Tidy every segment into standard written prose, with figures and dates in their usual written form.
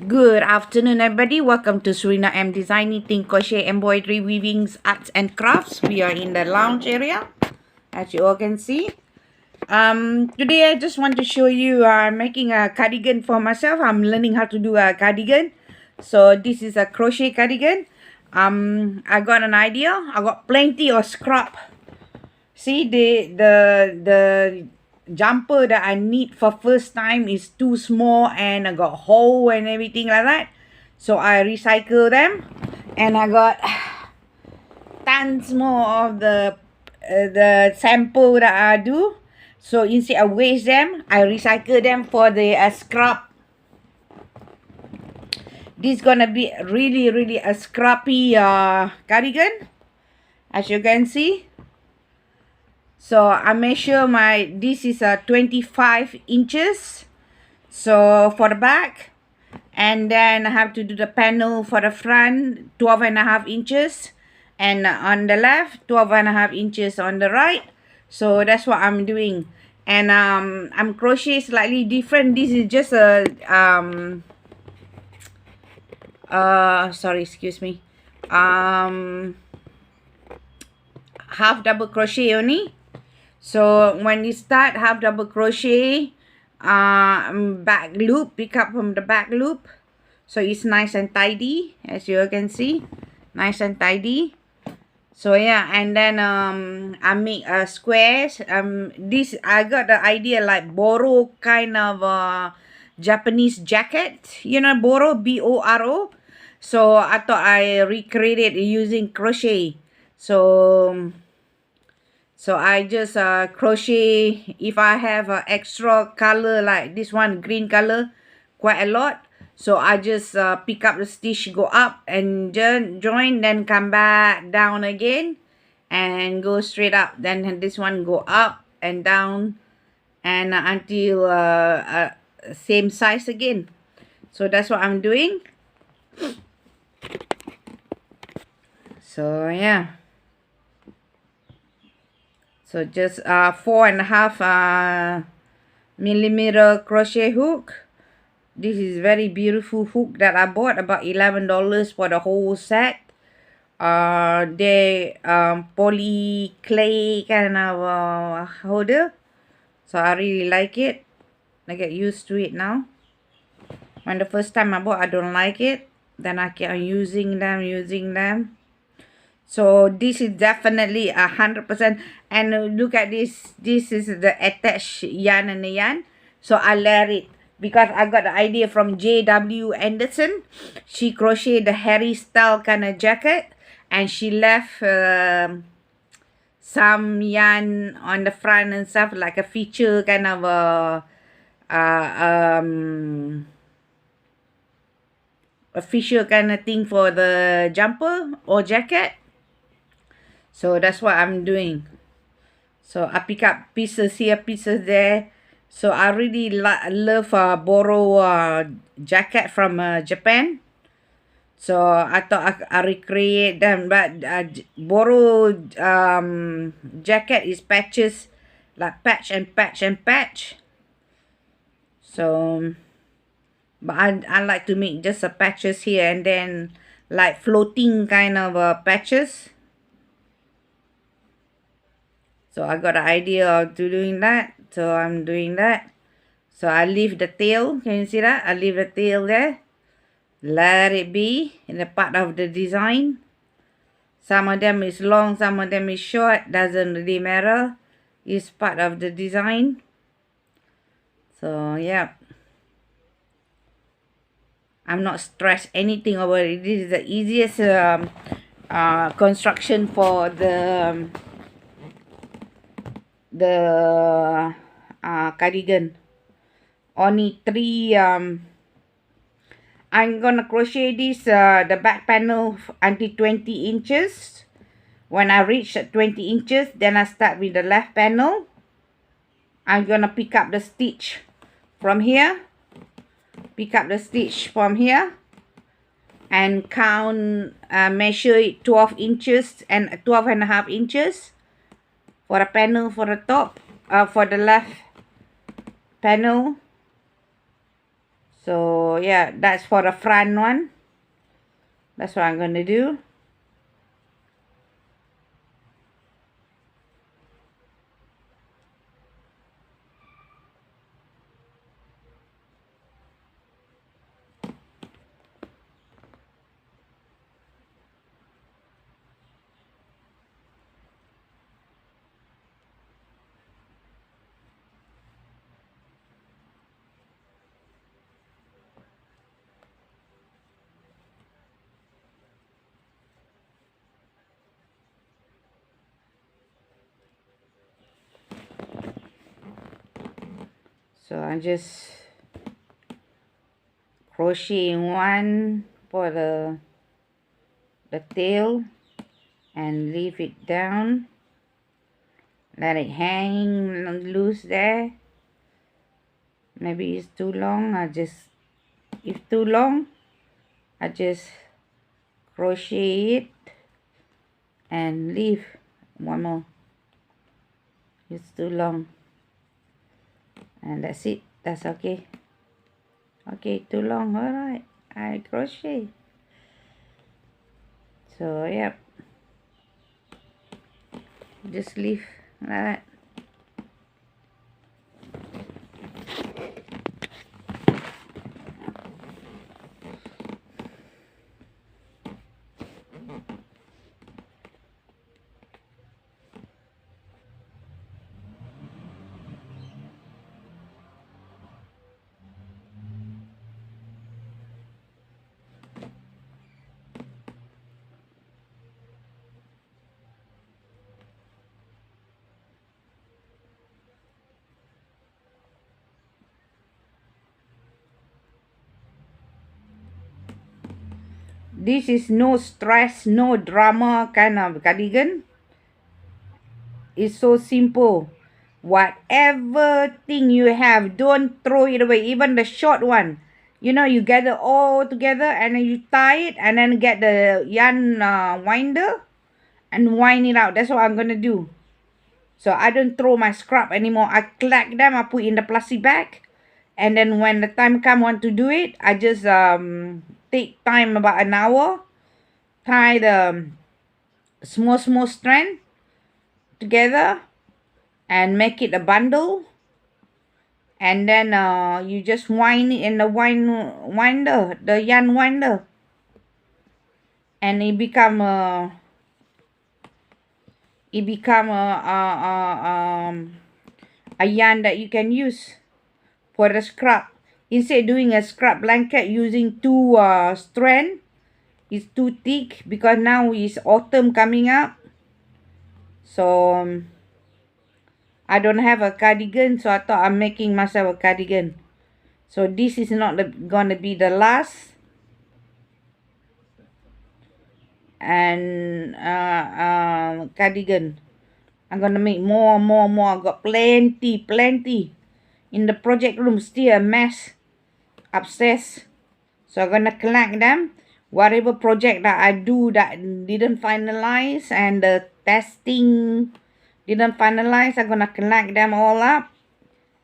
Good afternoon, everybody. Welcome to Serena M Design, Knitting, Crochet, Embroidery, Weavings, Arts and Crafts. We are in the lounge area, as you all can see. Today I just want to show you making a cardigan for myself. I'm learning how to do a cardigan. So this is a crochet cardigan. I got an idea. I got plenty of scrap. See, the jumper that I need for first time is too small and I got hole and everything like that. So I recycle them, and I got tons more of the sample that I do. So instead of waste them, I recycle them for the scrap. This gonna be really a scrappy cardigan, as you can see. So I measure this is a 25 inches. So for the back, and then I have to do the panel for the front, 12.5 inches. And on the left, 12.5 inches on the right. So that's what I'm doing. And I'm crochet slightly different. This is just a sorry, excuse me. Half double crochet only. So when you start half double crochet, back loop, pick up from the back loop, so it's nice and tidy, as you can see, nice and tidy. So yeah, and then I make squares. This I got the idea like Boro kind of Japanese jacket, you know, Boro, B-O-R-O. So I thought I recreated using crochet. So I just crochet. If I have extra color like this one, green color, quite a lot. So I just pick up the stitch, go up and join, then come back down again and go straight up. Then this one go up and down and until same size again. So that's what I'm doing. So yeah. So just 4.5 millimeter crochet hook. This is very beautiful hook that I bought, about $11 for the whole set. They poly clay kind of holder. So I really like it. I get used to it now. When the first time I bought, I don't like it. Then I keep on using them. So this is definitely 100%. And look at this. This is the attached yarn and the yarn. So I layer it because I got the idea from J.W. Anderson. She crocheted the Harry style kind of jacket, and she left some yarn on the front and stuff, like a feature kind of a feature kind of thing for the jumper or jacket. So that's what I'm doing. So I pick up pieces here, pieces there. So I really love Boro jacket from Japan. So I thought I recreate them. But Boro jacket is patches, like patch and patch and patch. So, but I like to make just a patches here and then like floating kind of patches. So I got an idea of doing that. So I'm doing that. So I leave the tail. Can you see that? I leave the tail there. Let it be in the part of the design. Some of them is long, some of them is short. Doesn't really matter. It's part of the design. So yeah. I'm not stressed anything over it. This is the easiest construction for the cardigan. Only 3 I'm gonna crochet this the back panel until 20 inches. When I reach 20 inches, then I start with the left panel. I'm gonna pick up the stitch from here, and count, measure it 12 inches and 12.5 inches for a panel for the top, for the left panel. So yeah, that's for the front one. That's what I'm gonna do. So I just crochet one for the tail and leave it down. Let it hang loose there. Maybe it's too long. If too long, I just crochet it and leave one more. It's too long. And that's it. That's okay. Okay, too long. Alright. I crochet. So, yep. Just leave like that. This is no stress, no drama kind of cardigan. It's so simple. Whatever thing you have, don't throw it away. Even the short one. You know, you gather all together and then you tie it and then get the yarn winder and wind it out. That's what I'm going to do. So I don't throw my scrap anymore. I collect them, I put in the plastic bag. And then when the time come want to do it, I just take time about an hour. Tie the small strand together and make it a bundle. And then you just wind it in the winder, the yarn winder. And it become a yarn that you can use for the scrap. Instead doing a scrap blanket using two strand, it's too thick because now is autumn coming up. So I don't have a cardigan, so I thought I'm making myself a cardigan. So this is not gonna be the last. And cardigan. I'm gonna make more. I got plenty in the project room. Still a mess upstairs. So I'm gonna collect them. Whatever project that I do that didn't finalize and the testing didn't finalize, I'm gonna collect them all up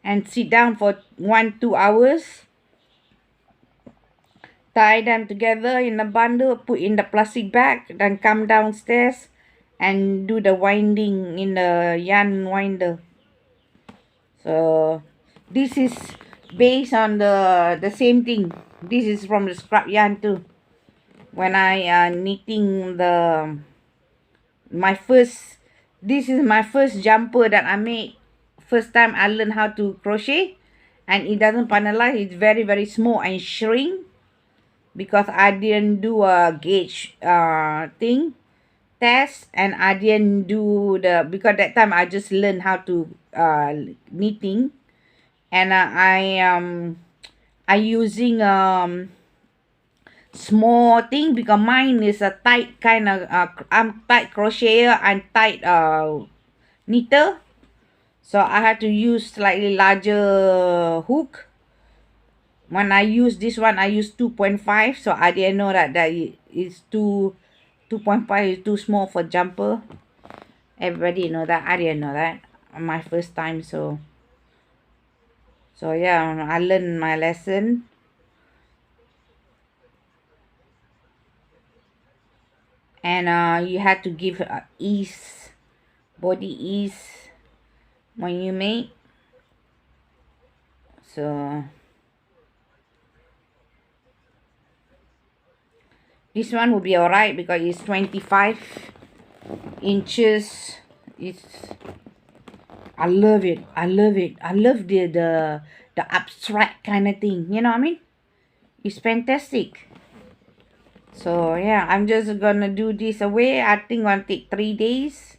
and sit down for 1-2 hours. Tie them together in a bundle, put in the plastic bag, then come downstairs and do the winding in the yarn winder. So this is based on the same thing. This is from the scrap yarn too. When I knitting this is my first jumper that I made. First time I learned how to crochet, and it doesn't finalize. It's very small and shrink because I didn't do a gauge thing test, and I didn't do because that time I just learned how to knitting, and I using small thing because mine is a tight kind of I'm tight crocheter and tight knitter, so I had to use slightly larger hook. When I use this one, I use 2.5, so I didn't know that is 2.5 is too small for jumper. Everybody know that. I didn't know that my first time. So yeah, I learned my lesson. and you had to give ease, body ease when you make. So this one will be alright because it's 25 inches. I love it. I love the abstract kind of thing. You know what I mean? It's fantastic. So yeah, I'm just gonna do this away. I think gonna take 3 days.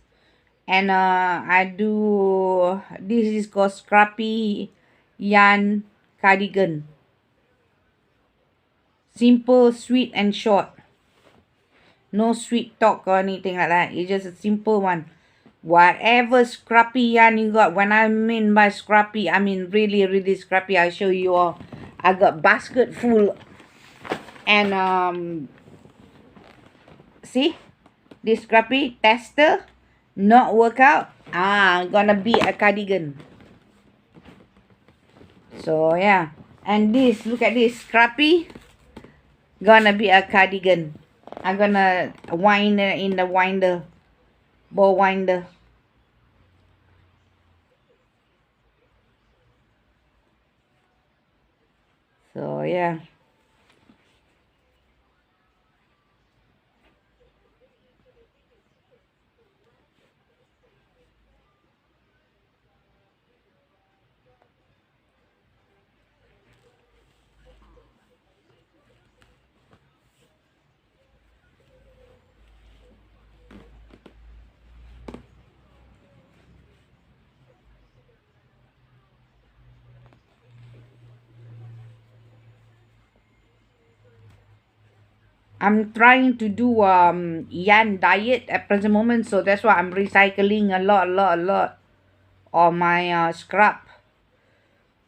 And I do, this is called Scrappy Yarn Cardigan. Simple, sweet and short. No sweet talk or anything like that. It's just a simple one. Whatever scrappy yarn you got. When I mean by scrappy, I mean really, really scrappy. I'll show you all. I got basket full. And see, this scrappy tester not work out. Gonna be a cardigan. So yeah, and this, look at this scrappy, gonna be a cardigan. I'm gonna wind it in the winder, ball winder. So yeah. I'm trying to do yarn diet at present moment, so that's why I'm recycling a lot of my scrap.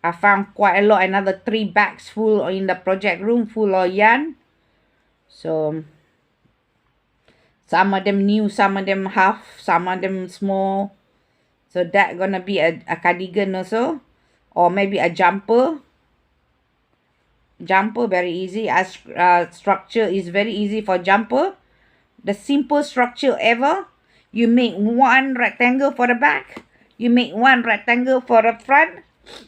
I found quite a lot, another 3 bags full in the project room full of yarn. So some of them new, some of them half, some of them small. So that gonna be a cardigan also, or maybe a jumper. Jumper very easy. As structure is very easy for jumper. The simple structure ever. You make one rectangle for the back. You make one rectangle for the front.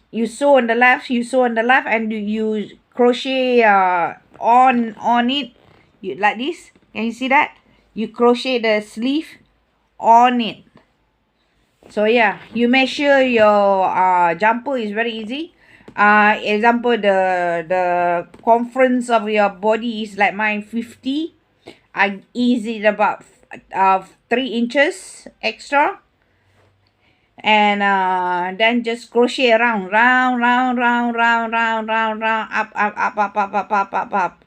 You sew on the left. You sew on the left, and you crochet on it. You like this. Can you see that? You crochet the sleeve on it. So yeah, you make sure your jumper is very easy. Example, the conference of your body is like mine 50. I ease it about 3 inches extra, and then just crochet around, round, up.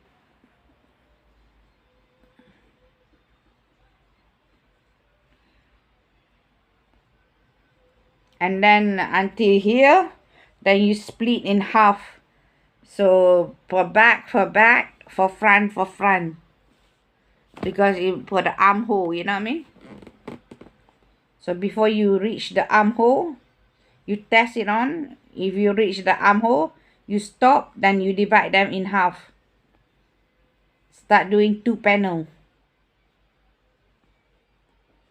And then until here, then you split in half. So for back, for front, because you put the armhole, you know what I mean? So before you reach the armhole, you test it on. If you reach the armhole, you stop, then you divide them in half. Start doing 2 panel.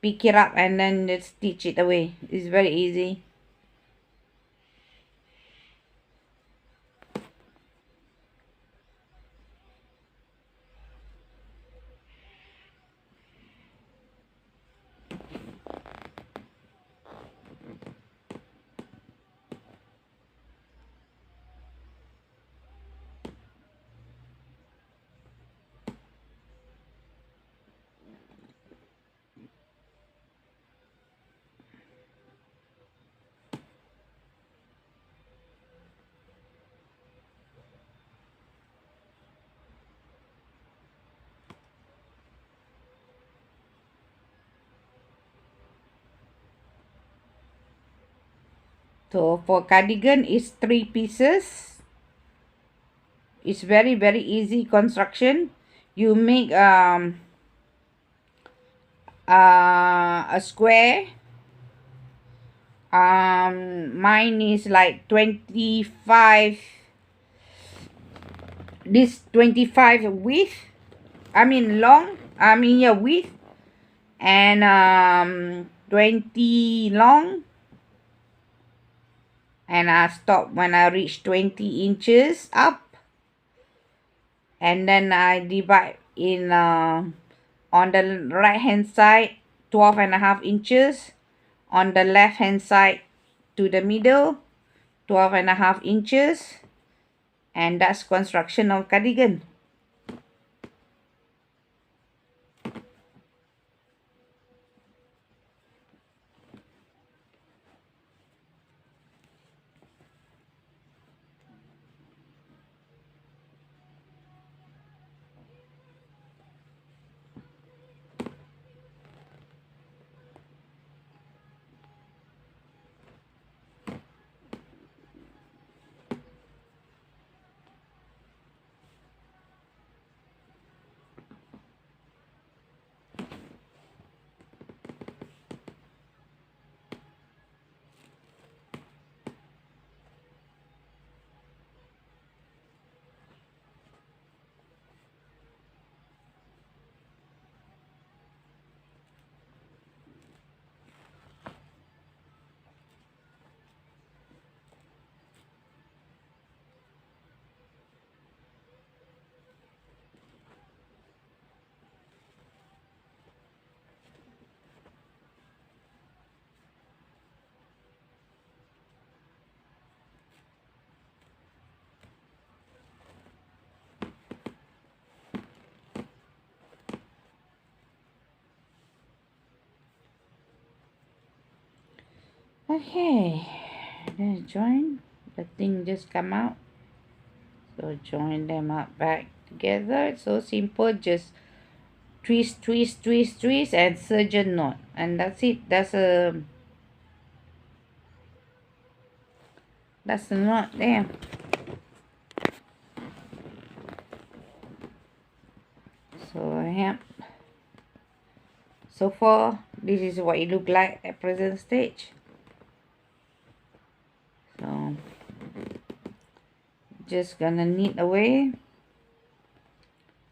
Pick it up and then just stitch it away. It's very easy. So for cardigan is 3 pieces. It's very easy construction. You make a square. Mine is like 25. This 25 width. I mean long. I mean, yeah, width. and 20 long, and I stop when I reach 20 inches up, and then I divide in on the right hand side 12.5 inches, on the left hand side to the middle 12.5 inches, and that's construction of cardigan. Okay, then join. The thing just come out. So join them up back together. It's so simple. Just twist, twist, twist, twist, and surgeon knot, and that's it. That's a knot there. So yeah. So far, this is what it look like at present stage. So just gonna knit away.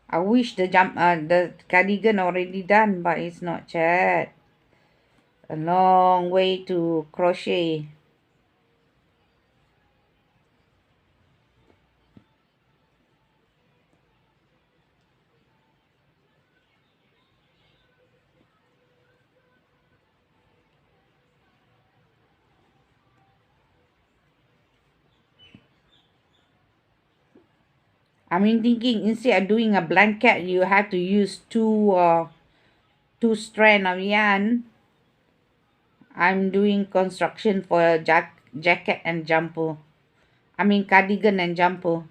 I wish the cardigan already done, but it's not yet. A long way to crochet. I mean, thinking instead of doing a blanket, you have to use two strand of yarn. I'm doing construction for a jacket and jumper. I mean cardigan and jumper.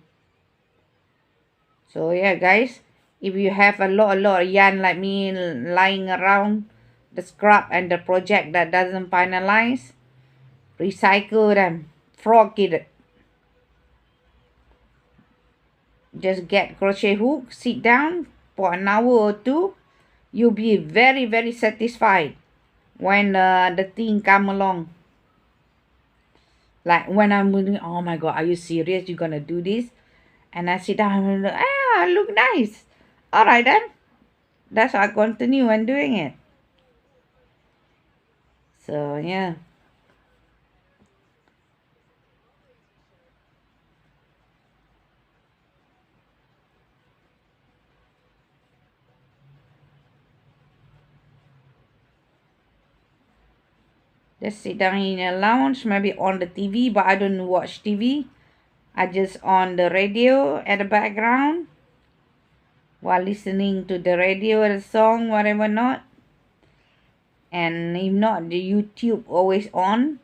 So yeah, guys, if you have a lot of yarn like me lying around the scrap and the project that doesn't finalize, recycle them, frog it. Just get crochet hook, sit down for an hour or two. You'll be very, very satisfied when the thing come along. Like when I'm doing, oh my god, are you serious? You're gonna do this? And I sit down and look, look nice. All right then. That's why I continue on doing it. So yeah. Just sit down in a lounge, maybe on the TV, but I don't watch TV. I just on the radio at the background while listening to the radio, the song, whatever not. And if not, the YouTube always on.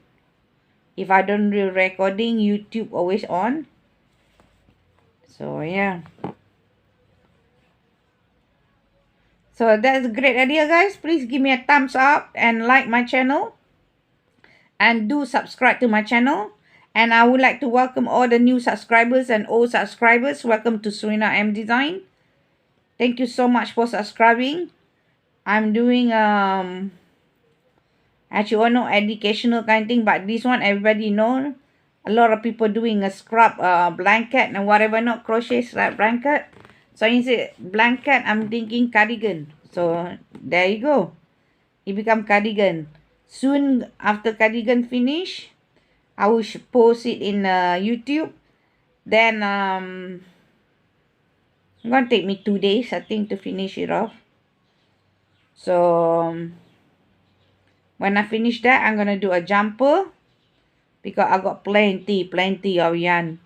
If I don't do recording, YouTube always on. So yeah. So that's a great idea, guys. Please give me a thumbs up and like my channel. And do subscribe to my channel. And I would like to welcome all the new subscribers and old subscribers. Welcome to Serena M Design. Thank you so much for subscribing. I'm doing actually all no educational kind of thing, but this one everybody know. A lot of people doing a scrub blanket and whatever not crochet scrub blanket. So instead blanket, I'm thinking cardigan. So there you go. it become cardigan. Soon after cardigan finish, I will post it in YouTube. Then it's gonna take me 2 days, I think, to finish it off. So when I finish that, I'm gonna do a jumper because I got plenty of yarn.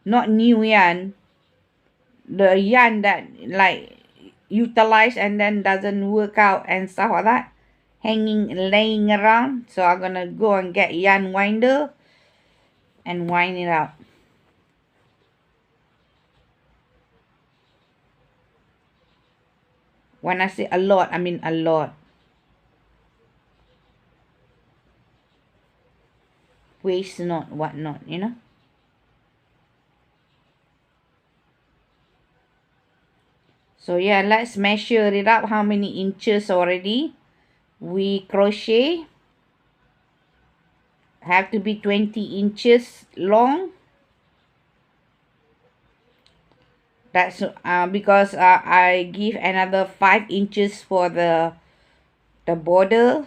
Not new yarn, the yarn that like utilize and then doesn't work out and stuff like that, laying around. So I'm gonna go and get yarn winder and wind it out. When I say a lot, I mean a lot. Waste not, what not, you know. So yeah, let's measure it up how many inches already we crochet. Have to be 20 inches long. That's because I give another 5 inches for the border.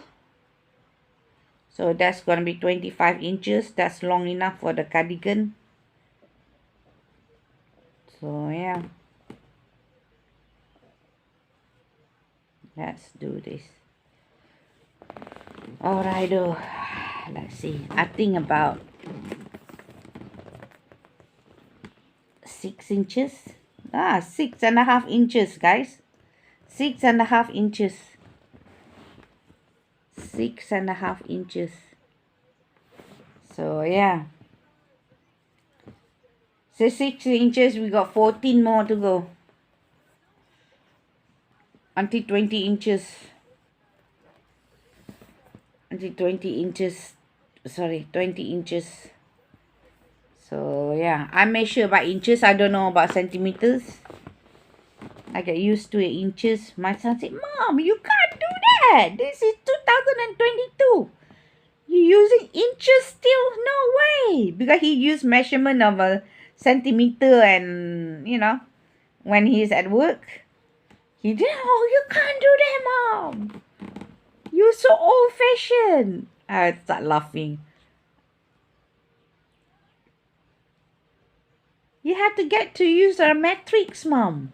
So that's gonna be 25 inches. That's long enough for the cardigan. So yeah, let's do this. Alright, let's see. I think about 6 inches. 6.5 inches, guys. 6.5 inches. 6.5 inches. So yeah, so 6 inches, we got 14 more to go until 20 inches. Until 20 inches, sorry, 20 inches. So yeah, I measure by inches. I don't know about centimeters. I get used to it inches. My son said, "Mom, you can't do that. This is 2022. You're using inches still? No way." Because he used measurement of a centimeter, and you know, when he's at work, he did. "Oh, you can't do that, Mom. You're so old-fashioned." I start laughing. You have to get to use a matrix, Mom.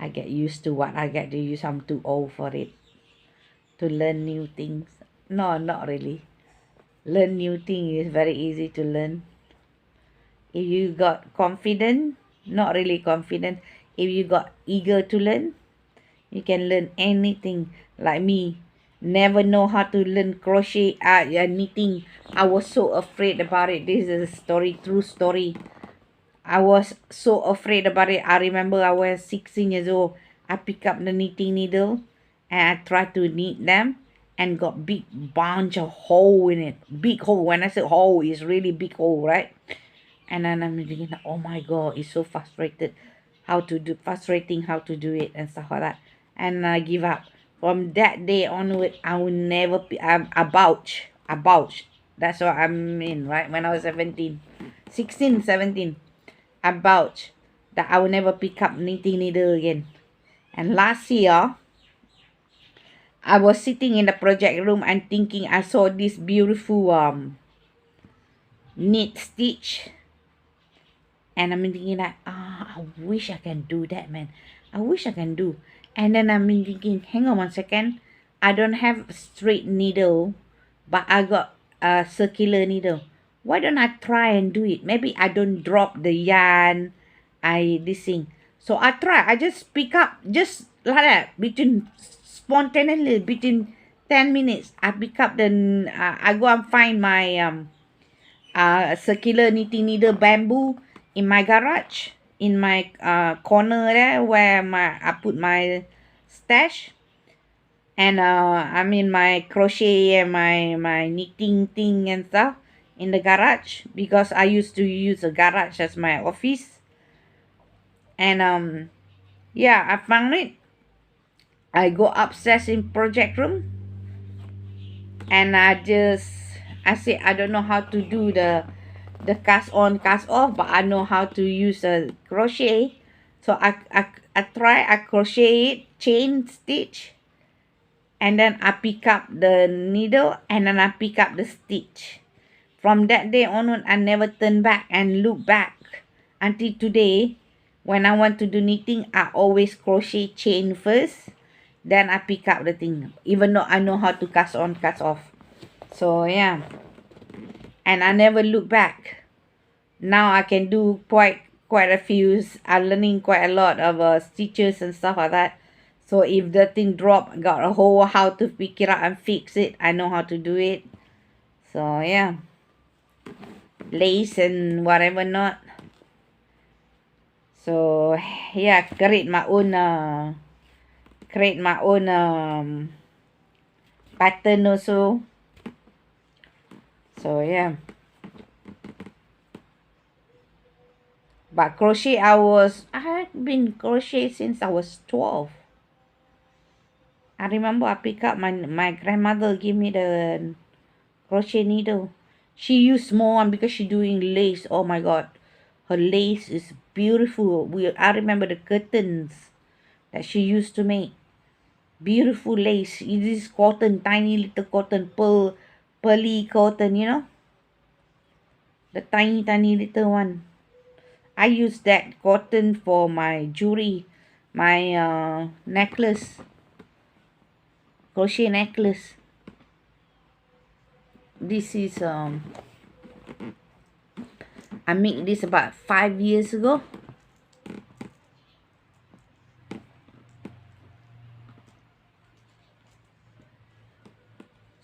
I get used to what I get to use. I'm too old for it. To learn new things. No, not really. Learn new things is very easy to learn. If you got confident, not really confident, if you got eager to learn, you can learn anything. Like me, never know how to learn crochet, knitting. I was so afraid about it. This is a story, true story. I was so afraid about it. I remember I was 16 years old. I picked up the knitting needle and I tried to knit them and got big bunch of hole in it. Big hole. When I say hole, it's really big hole, right? And then I'm thinking, oh my God, it's so frustrating how to do it and stuff like that. And I give up. From that day onward, I will never a bouch. That's what I mean, right? When I was 17, 16, 17, a bouch that I will never pick up knitting needle again. And last year, I was sitting in the project room and thinking, I saw this beautiful knit stitch. And I'm thinking like, I wish I can do that, man. I wish I can do. And then I'm thinking, hang on 1 second. I don't have a straight needle, but I got a circular needle. Why don't I try and do it? Maybe I don't drop the yarn. This thing. So I try. I just pick up, just like that, spontaneously, between 10 minutes. I pick up I go and find my circular knitting needle bamboo in my garage, in my corner there where I put my stash. And I mean my crochet and my knitting thing and stuff in the garage, because I used to use the garage as my office. And yeah, I found it. I go upstairs in project room and I say I don't know how to do the cast on cast off, but I know how to use a crochet. So I I crochet it, chain stitch, and then I pick up the needle and then I pick up the stitch. From that day onward, I never turn back and look back until today. When I want to do knitting, I always crochet chain first, then I pick up the thing, even though I know how to cast on, cast off. So yeah, and I never look back. Now I can do quite a few. I'm learning quite a lot of stitches and stuff like that. So if the thing drop, I got a whole how to pick it up and fix it. I know how to do it. So yeah, lace and whatever not. So yeah, create my own pattern also. So yeah, but crochet I've been crochet since I was 12. I remember I pick up my grandmother give me the crochet needle. She used small one because she doing lace. Oh my god, her lace is beautiful. I remember the curtains that she used to make. Beautiful lace. It is cotton, tiny little cotton, pearly cotton, you know, the tiny little one. I use that cotton for my jewelry, my necklace, crochet necklace. This is I made this about 5 years ago.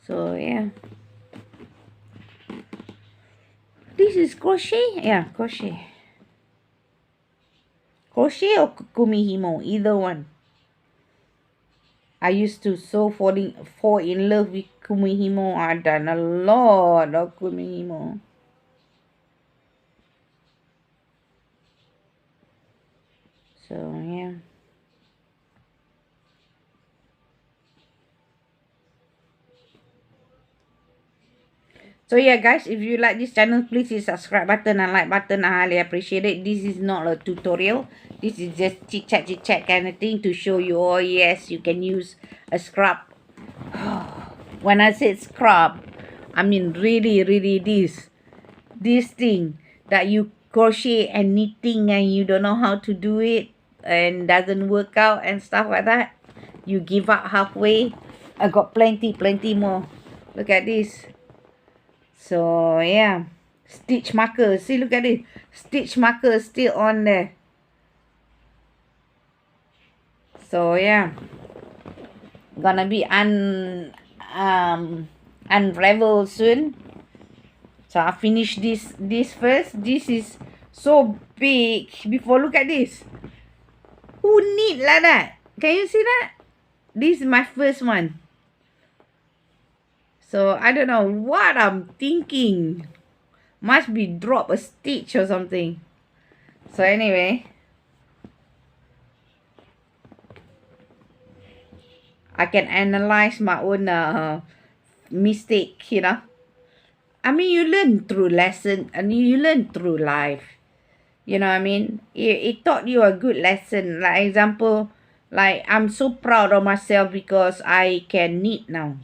So yeah, this is crochet. Yeah, crochet or kumihimo, either one. I used to fall in love with kumihimo. I done a lot of kumihimo. So yeah. So yeah guys, if you like this channel, please hit subscribe button and like button. I highly appreciate it. This is not a tutorial. This is just chit chat kind of thing to show you, oh yes, you can use a scrub. When I said scrub, I mean really this thing that you crochet and knitting and you don't know how to do it and doesn't work out and stuff like that. You give up halfway. I got plenty more. Look at this. So yeah, stitch marker. See, look at it. Stitch marker still on there. So yeah, gonna be unravel soon. So I finish this first. This is so big. Before, look at this. Who knit like that? Can you see that? This is my first one. So I don't know what I'm thinking. Must be drop a stitch or something. So anyway, I can analyze my own mistake, you know. I mean, you learn through lesson and you learn through life. You know what I mean? It taught you a good lesson. Like example, like I'm so proud of myself because I can knit now.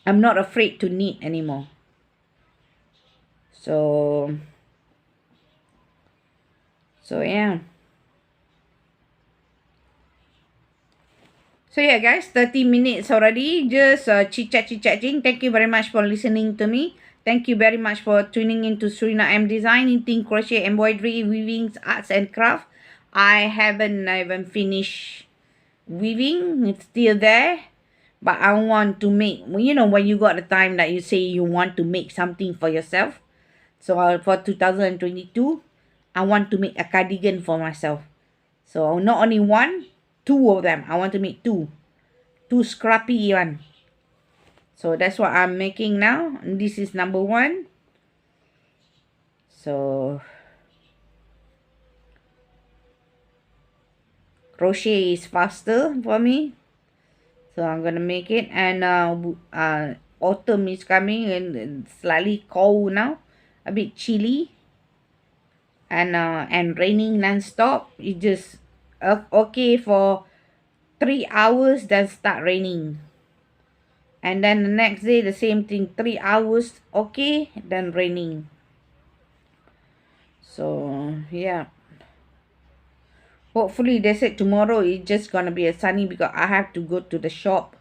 I'm not afraid to knit anymore. So yeah. So yeah guys, 30 minutes already. Just chit-chatting. Thank you very much for listening to me. Thank you very much for tuning into Serena M Design, knitting, crochet, embroidery, weaving, arts and craft. I haven't even finished weaving. It's still there. But I want to make, you know, when you got the time that you say you want to make something for yourself. So for 2022, I want to make a cardigan for myself. So not only one, two of them. I want to make two scrappy one. So that's what I'm making now. And this is number one. So crochet is faster for me. So I'm gonna make it. And autumn is coming and it's slightly cold now, a bit chilly. and raining non-stop. It just okay for 3 hours, then start raining. And then the next day the same thing, 3 hours okay, then raining. So yeah, hopefully they said tomorrow it's just gonna be a sunny, because I have to go to the shop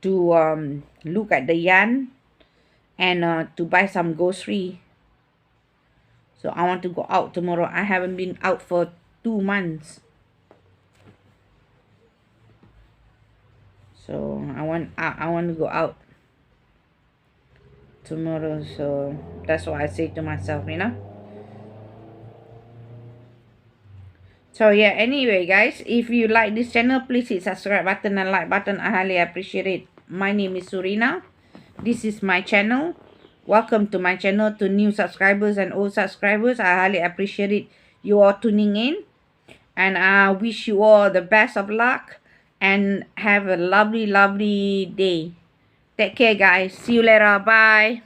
to look at the yarn and to buy some grocery. So I want to go out tomorrow. I haven't been out for 2 months. So I want to go out tomorrow. So that's what I say to myself, you know. So yeah, anyway guys, if you like this channel, please hit subscribe button and like button. I highly appreciate it. My name is Surina. This is my channel. Welcome to my channel. To new subscribers and old subscribers, I highly appreciate it, you all tuning in. And I wish you all the best of luck and have a lovely day. Take care guys. See you later. Bye.